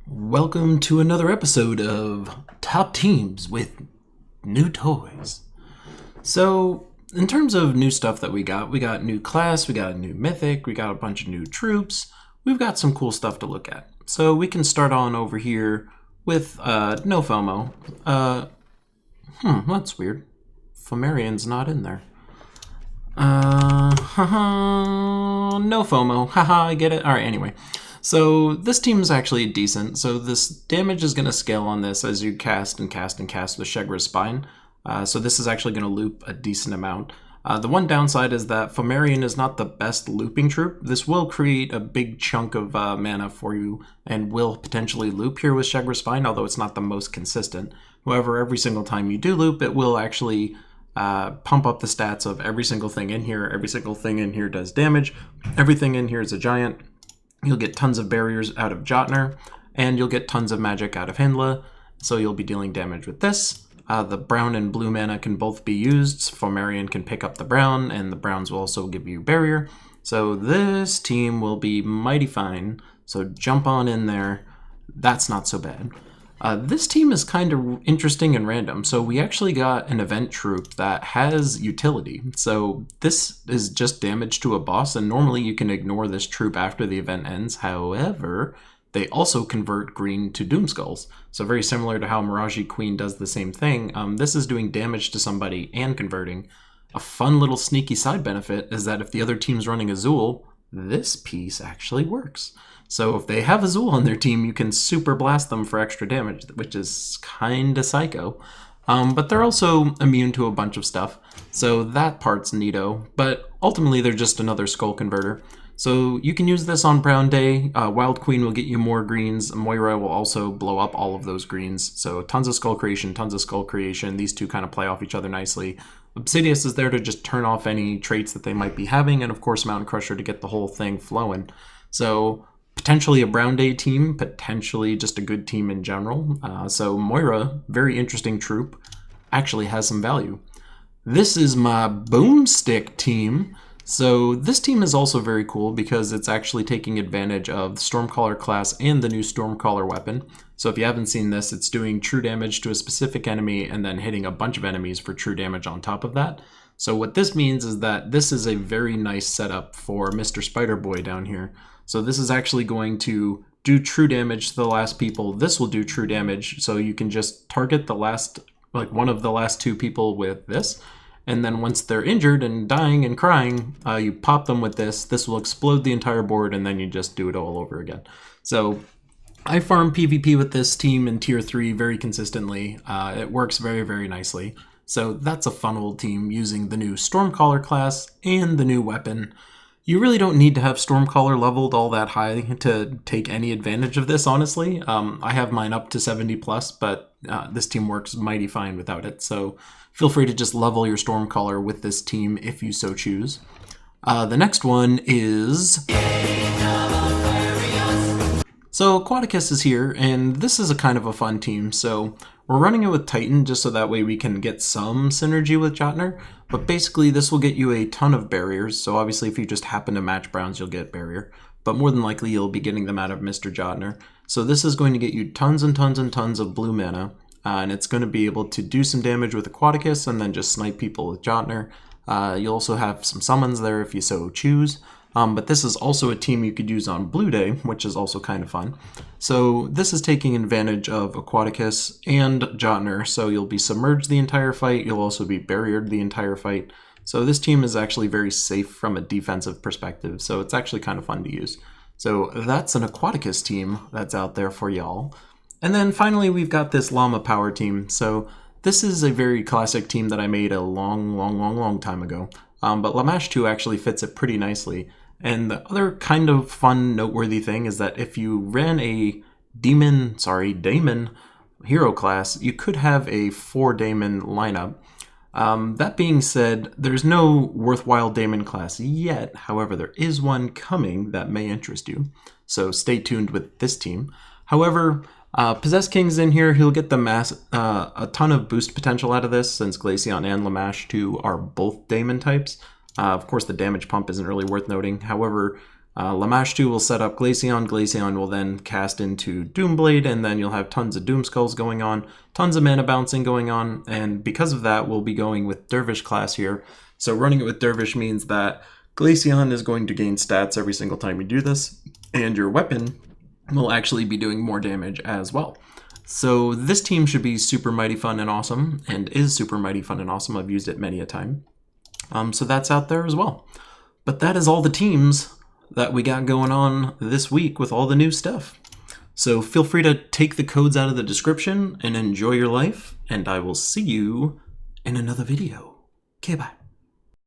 Welcome to another episode of Top Teams with New Toys. So, in terms of new stuff that we got new class, we got a new mythic, we got a bunch of new troops, we've got some cool stuff to look at. So we can start on over here with no Fomo. That's weird. Fomorian's not in there. No Fomo. Haha, I get it. Alright, anyway. So this team is actually decent. So this damage is going to scale on this as you cast and cast and cast with Sheggra's Spine. So this is actually going to loop a decent amount. The one downside is that Fomorian is not the best looping troop. This will create a big chunk of mana for you and will potentially loop here with Sheggra's Spine, although it's not the most consistent. However, every single time you do loop, it will actually pump up the stats of every single thing in here. Every single thing in here does damage. Everything in here is a giant. You'll get tons of barriers out of Jotnar, and you'll get tons of magic out of Hyndla, so you'll be dealing damage with this. The brown and blue mana can both be used. Fomorian can pick up the brown, and the browns will also give you barrier. So this team will be mighty fine, so jump on in there. That's not so bad. This team is kind of interesting and random. So we actually got an event troop that has utility. So this is just damage to a boss, and normally you can ignore this troop after the event ends. However, they also convert green to Doomskulls. So very similar to how Mirage Queen does the same thing. This is doing damage to somebody and converting. A fun little sneaky side benefit is that if the other team's running Azul, this piece actually works. So if they have Azul on their team, you can super blast them for extra damage, which is kinda psycho. But they're also immune to a bunch of stuff, so that part's neato. But ultimately, they're just another skull converter. So you can use this on Brown Day. Wild Queen will get you more greens. Moira will also blow up all of those greens. So tons of skull creation, tons of skull creation. These two kind of play off each other nicely. Obsidius is there to just turn off any traits that they might be having, and of course Mountain Crusher to get the whole thing flowing. So potentially a Brown Day team, potentially just a good team in general. So Moira, very interesting troop, actually has some value. This is my BOOMstick team. So this team is also very cool because it's actually taking advantage of the Stormcaller class and the new Stormcaller weapon. So if you haven't seen this, it's doing true damage to a specific enemy and then hitting a bunch of enemies for true damage on top of that. So what this means is that this is a very nice setup for Mr. Spider Boy down here. So this is actually going to do true damage to the last people. This will do true damage, so you can just target the last, like one of the last two people with this. And then once they're injured and dying and crying, you pop them with this. This will explode the entire board, and then you just do it all over again. So I farm PvP with this team in tier 3 very consistently. It works very, very nicely. So that's a fun old team using the new Stormcaller class and the new weapon. You really don't need to have Stormcaller leveled all that high to take any advantage of this, honestly. I have mine up to 70 plus, but this team works mighty fine without it. So feel free to just level your Stormcaller with this team if you so choose. The next one is... So Aquaticus is here, and this is a kind of a fun team. So we're running it with Titan just so that way we can get some synergy with Jotnar. But basically this will get you a ton of barriers. So obviously if you just happen to match browns, you'll get barrier. But more than likely you'll be getting them out of Mr. Jotnar. So this is going to get you tons and tons and tons of blue mana. And it's going to be able to do some damage with Aquaticus and then just snipe people with Jotnar. You'll also have some summons there if you so choose. But this is also a team you could use on Blue Day, which is also kind of fun. So this is taking advantage of Aquaticus and Jotnar, so you'll be submerged the entire fight, you'll also be barriered the entire fight. So this team is actually very safe from a defensive perspective, so it's actually kind of fun to use. So that's an Aquaticus team that's out there for y'all. And then finally we've got this Lama power team. So this is a very classic team that I made a long time ago. But Lamashtu actually fits it pretty nicely. And the other kind of fun, noteworthy thing is that if you ran a Daemon hero class, you could have a 4-Daemon lineup. That being said, there's no worthwhile Daemon class yet. However, there is one coming that may interest you. So stay tuned with this team. However, Possessed King's in here. He'll get a ton of boost potential out of this since Glaycion and Lamashtu are both Daemon types. Of course, the damage pump isn't really worth noting. However, Lamashtu will set up Glaycion. Glaycion will then cast into Doomblade, and then you'll have tons of Doomskulls going on, tons of mana bouncing going on, and because of that, we'll be going with Dervish class here. So running it with Dervish means that Glaycion is going to gain stats every single time you do this, and your weapon will actually be doing more damage as well. So this team should be super mighty fun and awesome, and is super mighty fun and awesome. I've used it many a time. So that's out there as well. But that is all the teams that we got going on this week with all the new stuff. So feel free to take the codes out of the description and enjoy your life, and I will see you in another video. Okay, bye.